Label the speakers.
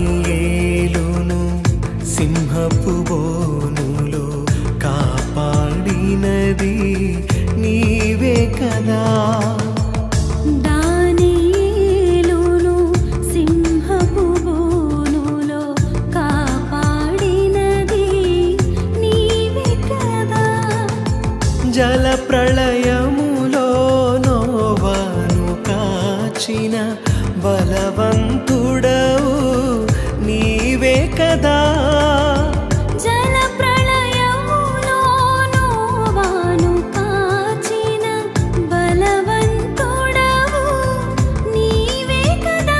Speaker 1: దానియేలును సింహపు బోనులో కాపాడినది నీవే కదా.
Speaker 2: దానియేలును సింహపు బోనులో కాపాడినది నీవే కదా.
Speaker 1: జల ప్రళయములో నోవాను కాచిన బలవంతుడవు నీవే కదా.
Speaker 2: జల ప్రళయములో నోవాను కాచిన బలవంతుడవు నీవే కదా.